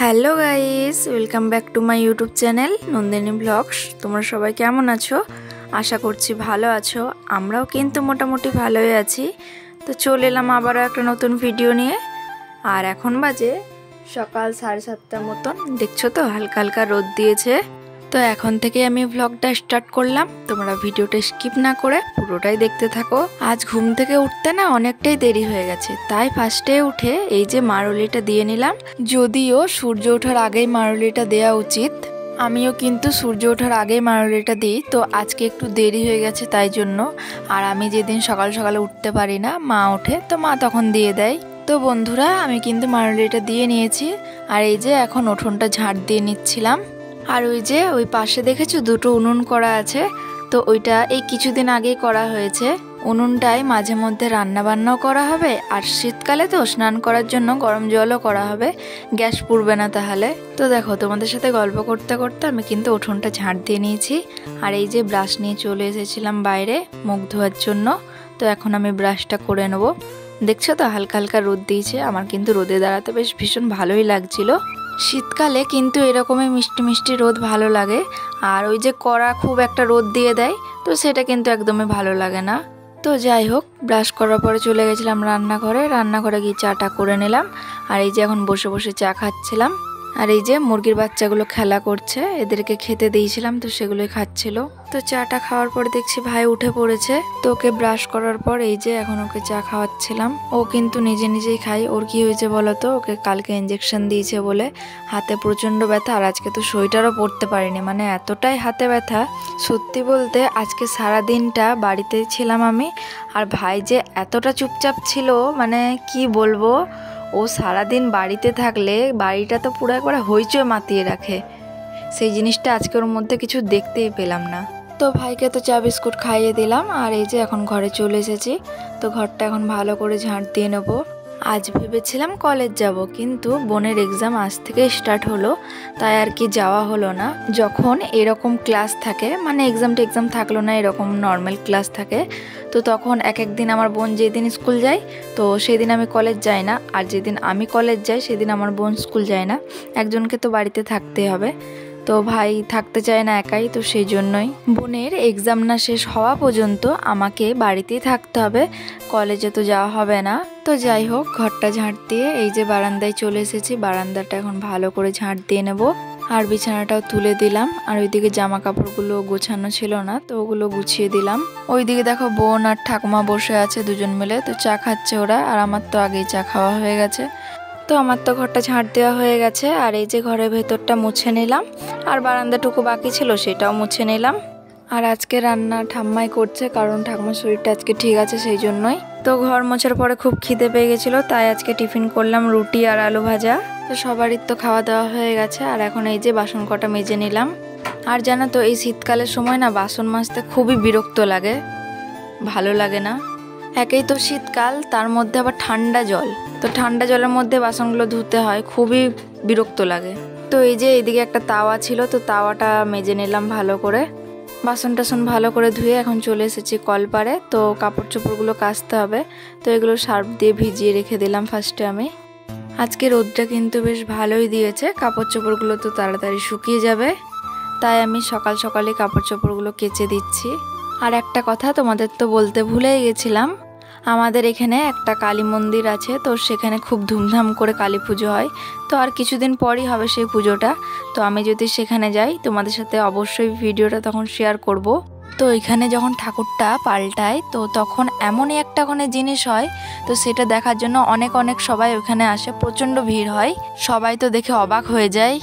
Hello guys, welcome back to my YouTube channel Nandini vlogs. তোমরা সবাই কেমন আছো? আশা করছি ভালো আছো। আমরাও কিন্তু মোটামুটি ভালোই আছি। তো চলে এলাম আবারও একটা নতুন ভিডিও নিয়ে। আর এখন বাজে সকাল 7:30 মতন। দেখছো তো হালকা হালকা রোদ দিয়েছে। তো এখন থেকে আমি ভ্লগটা স্টার্ট করলাম। তোমরা ভিডিওটা স্কিপ না করে পুরোটাই দেখতে থাকো। আজ ঘুম থেকে উঠতে না অনেকটাই দেরি হয়ে গেছে, তাই ফার্স্টে উঠে এই যে মারুলিটা দিয়ে নিলাম। যদিও সূর্য ওঠার আগেই মারুলিটা দেওয়া উচিত, আমিও কিন্তু সূর্য ওঠার আগেই মারুলিটা দিই। তো আজকে একটু দেরি হয়ে গেছে তাই জন্য। আর আমি যেদিন সকাল সকালে উঠতে পারি না, মা ওঠে, তো মা তখন দিয়ে দেয়। তো বন্ধুরা, আমি কিন্তু মারুলিটা দিয়ে নিয়েছি। আর এই যে এখন উঠোনটা ঝাড় দিয়ে নিচ্ছিলাম। আর ওই যে ওই পাশে দেখেছো দুটো উনুন করা আছে, তো ওইটা এই কিছুদিন আগেই করা হয়েছে। উনুনটায় মাঝে মধ্যে রান্না বান্নাও করা হবে, আর শীতকালে তো স্নান করার জন্য গরম জলও করা হবে, গ্যাস পুড়বে না তাহলে। তো দেখো, তোমাদের সাথে গল্প করতে করতে আমি কিন্তু উঠোনটা ঝাড় দিয়ে নিয়েছি। আর এই যে ব্রাশ নিয়ে চলে এসেছিলাম বাইরে মুখ ধোয়ার জন্য। তো এখন আমি ব্রাশটা করে নেবো। দেখছো তো হালকা হালকা রোদ দিয়েছে, আমার কিন্তু রোদে দাঁড়াতে বেশ ভীষণ ভালোই লাগছিল। শীতকালে কিন্তু এরকমই মিষ্টি মিষ্টি রোদ ভালো লাগে। আর ওই যে কড়া খুব একটা রোদ দিয়ে দেয়, তো সেটা কিন্তু একদমই ভালো লাগে না। তো যাই হোক, ব্রাশ করার পরে চলে গেছিলাম রান্নাঘরে গিয়ে চাটা করে নিলাম। আর এই যে এখন বসে বসে চা খাচ্ছিলাম। আর এই যে মুরগির বাচ্চাগুলো খেলা করছে, এদেরকে খেতে দিয়েছিলাম, তো সেগুলোই খাচ্ছিল। তো চাটা খাওয়ার পর দেখছি ভাই উঠে পড়েছে। তো ওকে ব্রাশ করার পর এই যে এখন ওকে চা খাওয়াচ্ছিলাম। ও কিন্তু নিজে নিজেই খাই। ওর কি হয়েছে বলতো, ওকে কালকে ইঞ্জেকশন দিয়েছে বলে হাতে প্রচন্ড ব্যথা। আর আজকে তো সোয়েটারও পরতে পারিনি, মানে এতটাই হাতে ব্যথা। সত্যি বলতে আজকে সারা দিনটা বাড়িতে ছিলাম আমি। আর ভাই যে এতটা চুপচাপ ছিল, মানে কি বলবো। ও সারাদিন বাড়িতে থাকলে বাড়িটা তো পুরো একবার হইচই মাতিয়ে রাখে। সেই জিনিসটা আজকে ওর মধ্যে কিছু দেখতেই পেলাম না। তো ভাইকে তো চা বিস্কুট খাইয়ে দিলাম। আর এই যে এখন ঘরে চলে এসেছি। তো ঘরটা এখন ভালো করে ঝাঁট দিয়ে নেবো। আজ ভেবেছিলাম কলেজ যাব, কিন্তু বোনের এক্সাম আজ থেকে স্টার্ট হলো, তাই আর কি যাওয়া হলো না। যখন এরকম ক্লাস থাকে, মানে এক্সাম থাকলো না, এরকম নর্মাল ক্লাস থাকে, তো তখন এক একদিন আমার বোন যেদিন স্কুল যায়, তো সেদিন আমি কলেজ যাই না। আর যেদিন আমি কলেজ যাই সেদিন আমার বোন স্কুল যায় না। একজনকে তো বাড়িতে থাকতে হবে। তো ভাই থাকতে চায় না একাই, তো সেই জন্যই বোনের এক্সাম না শেষ হওয়া পর্যন্ত আমাকে বাড়িতেই থাকতে হবে, কলেজে তো যাওয়া হবে না। তো যাই হোক, ঘরটা ঝাঁট দিয়ে এই যে বারান্দায় চলে এসেছি। বারান্দাটা এখন ভালো করে ঝাঁট দিয়ে নেব। আর বিছানাটাও তুলে দিলাম। আর ওইদিকে জামা কাপড়গুলো গোছানো ছিল না, তো ওগুলো গুছিয়ে দিলাম। ওইদিকে দেখো বোন আর ঠাকুমা বসে আছে দুজন মিলে, তো চা খাচ্ছে ওরা। আর আমার তো আগেই চা খাওয়া হয়ে গেছে। তো আমার তো ঘরটা ঝাঁট দেওয়া হয়ে গেছে। আর এই যে ঘরের ভেতরটা মুছে নিলাম। আর বারান্দাটুকু বাকি ছিল সেটাও মুছে নিলাম। আর আজকে রান্না ঠাম্মাই করছে, কারণ ঠাকুমার শরীরটা আজকে ঠিক আছে সেই জন্যই। তো ঘর মোছার পরে খুব খিদে পেয়ে গেছিলো, তাই আজকে টিফিন করলাম রুটি আর আলু ভাজা। তো সবারই তো খাওয়া দাওয়া হয়ে গেছে। আর এখন এই যে বাসন কটা মেজে নিলাম। আর জানো তো, এই শীতকালের সময় না বাসন মাজতে খুবই বিরক্ত লাগে, ভালো লাগে না। একেই তো শীতকাল, তার মধ্যে আবার ঠান্ডা জল, তো ঠান্ডা জলের মধ্যে বাসনগুলো ধুতে হয়, খুবই বিরক্ত লাগে। তো এই যে এইদিকে একটা তাওয়া ছিল, তো তাওয়াটা মেজে নিলাম ভালো করে। বাসন টাসন ভালো করে ধুয়ে এখন চলে এসেছি কলপারে। তো কাপড় চোপড়গুলো কাচতে হবে, তো এগুলো সার্ফ দিয়ে ভিজিয়ে রেখে দিলাম ফার্স্টে আমি। আজকে রোদটা কিন্তু বেশ ভালোই দিয়েছে, কাপড় চোপড়গুলো তো তাড়াতাড়ি শুকিয়ে যাবে, তাই আমি সকাল সকালে কাপড় চোপড়গুলো কেচে দিচ্ছি। আর একটা কথা তোমাদের তো বলতে ভুলেই গেছিলাম, আমাদের এখানে একটা কালী মন্দির আছে, তো সেখানে খুব ধুমধাম করে কালী পুজো হয়। তো আর কিছুদিন পরই হবে সেই পুজোটা। তো আমি যদি সেখানে যাই তোমাদের সাথে অবশ্যই ভিডিওটা তখন শেয়ার করব। তো এখানে যখন ঠাকুরটা পাল্টায়, তো তখন এমনই একটা ওখানে জিনিস হয়, তো সেটা দেখার জন্য অনেক অনেক সবাই ওখানে আসে, প্রচণ্ড ভিড় হয়, সবাই তো দেখে অবাক হয়ে যায়।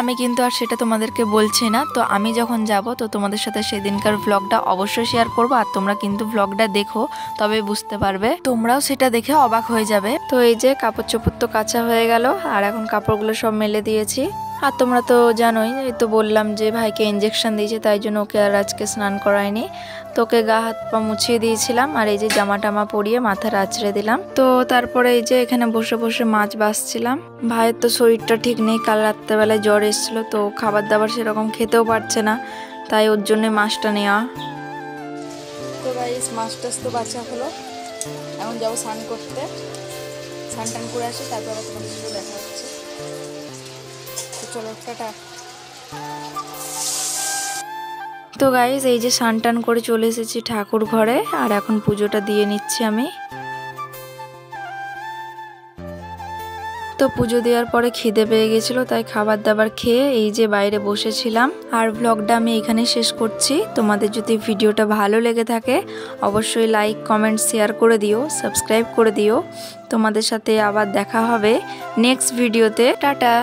আমি কিন্তু আর সেটা তোমাদেরকে বলছি না। তো আমি যখন যাব তো তোমাদের সাথে সেদিনকার ব্লগটা অবশ্যই শেয়ার করবো। আর তোমরা কিন্তু ব্লগটা দেখো, তবে বুঝতে পারবে, তোমরাও সেটা দেখে অবাক হয়ে যাবে। তো এই যে কাপড় চোপড় তো কাঁচা হয়ে গেল। আর এখন কাপড়গুলো সব মেলে দিয়েছি। আর তোমরা তো জানোই, এই তো বললাম যে ভাইকে ইঞ্জেকশন দিয়েছে, তাই জন্য ওকে আর আজকে স্নান করায়নি। তো ওকে গা হাত পা মুছিয়ে দিয়েছিলাম। আর এই যে জামা টামা পরিয়ে মাথা আঁচড়ে দিলাম। তো তারপরে এই যে এখানে বসে বসে মাছ বাছছিলাম। ভাইয়ের তো শরীরটা ঠিক নেই, কাল রাত্রেবেলায় জ্বর এসেছিলো, তো খাবার দাবার সেরকম খেতেও পারছে না, তাই ওর জন্য মাছটা নেওয়া। তো গাইস, মাছ টাছ তো বাছা হলো, এখন যাবো স্নান করতে। স্নান টান করে আসি, তারপর তোমাদের সাথে দেখা হচ্ছে। চলো টাটা। তো গাইস এই যে স্নান টান করে চলে এসেছি ঠাকুর ঘরে, আর এখন পুজোটা দিয়ে নিচ্ছি আমি। তো পুজো দেওয়ার পরে খিদে পেয়ে গেছিলো, তাই খাবার দাবার খেয়ে এই যে বাইরে বসেছিলাম। আর ব্লগটা আমি এখানে শেষ করছি। তোমাদের যদি ভিডিওটা ভালো লেগে থাকে অবশ্যই লাইক কমেন্ট শেয়ার করে দিও, সাবস্ক্রাইব করে দিও। তোমাদের সাথে আবার দেখা হবে নেক্সট ভিডিওতে। টাটা।